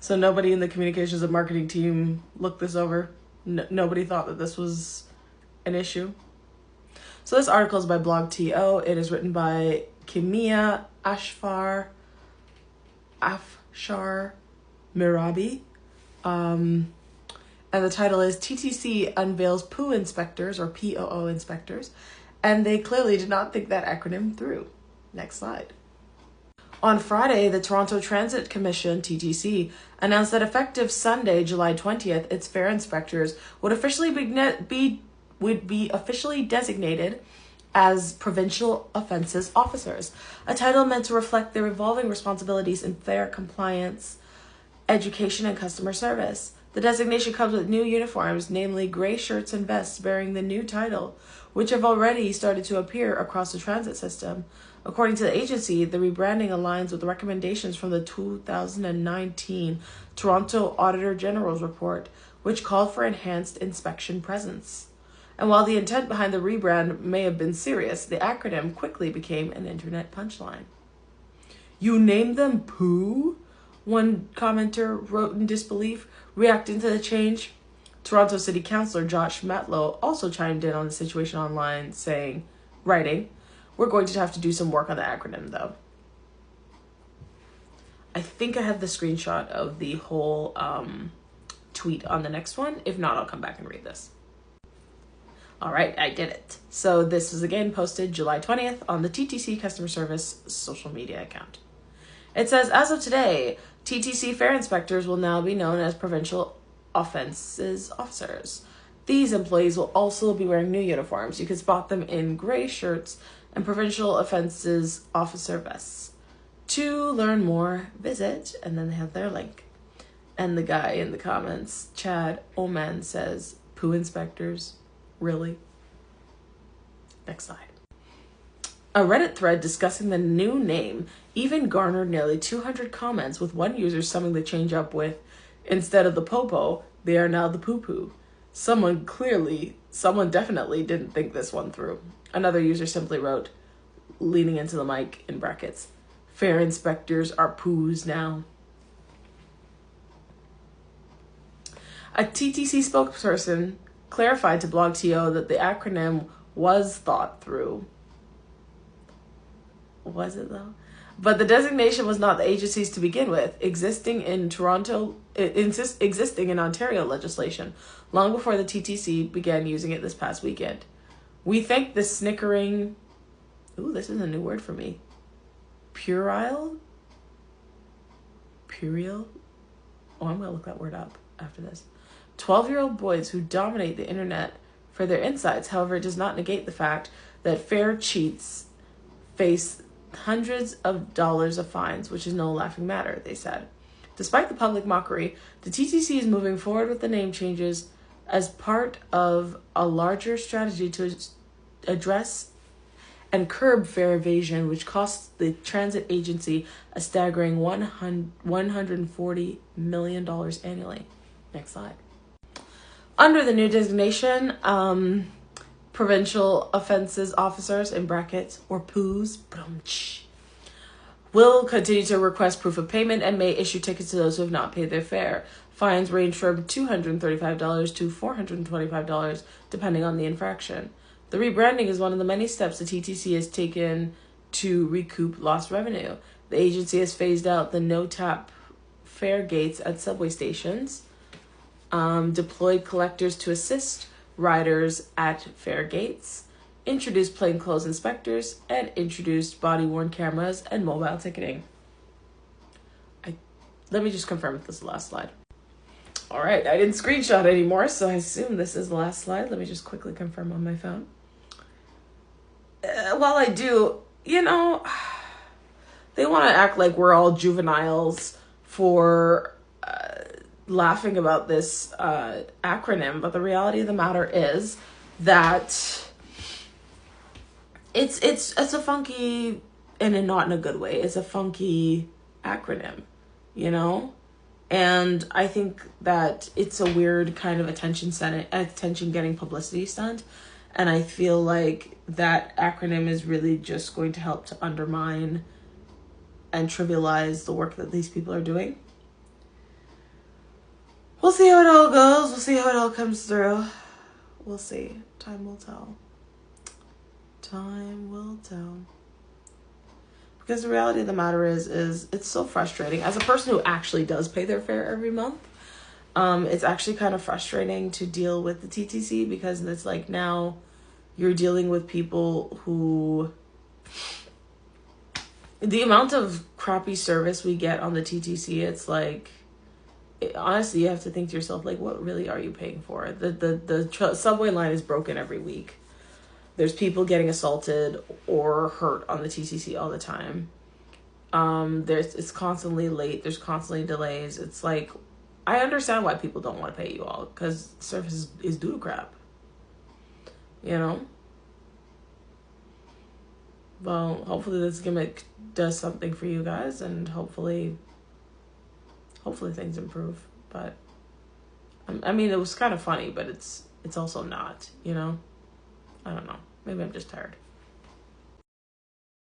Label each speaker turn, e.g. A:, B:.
A: So nobody in the communications and marketing team looked this over. Nobody thought that this was an issue. So this article is by blog.to. It is written by Kimia Afshar Mirabi. And the title is TTC Unveils Poo Inspectors, or POO Inspectors. And they clearly did not think that acronym through. Next slide. On Friday, the Toronto Transit Commission, TTC, announced that effective Sunday, July 20th, its fare inspectors would officially be officially designated as provincial offences officers, a title meant to reflect their evolving responsibilities in fare compliance, education, and customer service. The designation comes with new uniforms, namely gray shirts and vests bearing the new title, which have already started to appear across the transit system. According to the agency, the rebranding aligns with recommendations from the 2019 Toronto Auditor General's report, which called for enhanced inspection presence. And while the intent behind the rebrand may have been serious, the acronym quickly became an internet punchline. "You named them poo?" one commenter wrote in disbelief, reacting to the change. Toronto City Councillor Josh Matlow also chimed in on the situation online, writing, "We're going to have to do some work on the acronym, though." I think I have the screenshot of the whole tweet on the next one. If not, I'll come back and read this. All right, I did it. So this is again posted July 20th on the TTC Customer Service social media account. It says, as of today, TTC fare inspectors will now be known as provincial offences officers. These employees will also be wearing new uniforms. You can spot them in gray shirts and provincial offences officer vests. To learn more, visit, and then they have their link. And the guy in the comments, Chad Oman, says, "Poo inspectors? Really?" Next slide. A Reddit thread discussing the new name even garnered nearly 200 comments, with one user summing the change up with, "Instead of the popo, they are now the poo-poo." Someone definitely didn't think this one through. Another user simply wrote, leaning into the mic in brackets, "Fare inspectors are poos now." A TTC spokesperson clarified to blog.to that the acronym was thought through. Was it though? But the designation was not the agency's to begin with, existing in Ontario legislation long before the TTC began using it this past weekend. We think the snickering, this is a new word for me, puerile? Oh, I'm going to look that word up after this. 12-year-old boys who dominate the internet for their insights. However, it does not negate the fact that fare cheats face hundreds of dollars of fines, which is no laughing matter, they said. Despite the public mockery, the TTC is moving forward with the name changes as part of a larger strategy to address and curb fare evasion, which costs the transit agency a staggering $140 million annually. Next slide. Under the new designation, provincial offences officers, in brackets, or POOs, will continue to request proof of payment and may issue tickets to those who have not paid their fare. Fines range from $235 to $425, depending on the infraction. The rebranding is one of the many steps the TTC has taken to recoup lost revenue. The agency has phased out the no-tap fare gates at subway stations, deployed collectors to assist riders at fare gates, introduced plainclothes inspectors, and introduced body-worn cameras and mobile ticketing. Let me just confirm if this is the last slide. All right, I didn't screenshot anymore, so I assume this is the last slide. Let me just quickly confirm on my phone. While I do, they want to act like we're all juveniles for laughing about this acronym, but the reality of the matter is that it's a funky, and not in a good way, it's a funky acronym, and I think that it's a weird kind of attention-getting publicity stunt, and I feel like that acronym is really just going to help to undermine and trivialize the work that these people are doing. we'll see how it all goes. We'll see how it all comes through. We'll see. Time will tell. Time will tell. Because the reality of the matter is it's so frustrating. As a person who actually does pay their fare every month, it's actually kind of frustrating to deal with the TTC, because it's like now you're dealing with people who... The amount of crappy service we get on the TTC, it's like... honestly, you have to think to yourself, like, what really are you paying for? The subway line is broken every week. There's people getting assaulted or hurt on the TTC all the time. It's constantly late. There's constantly delays. It's like, I understand why people don't want to pay you all, because service is doo crap. You know? Well, hopefully this gimmick does something for you guys, and hopefully things improve. But I mean, it was kind of funny, but it's also not, you know? I don't know. Maybe I'm just tired.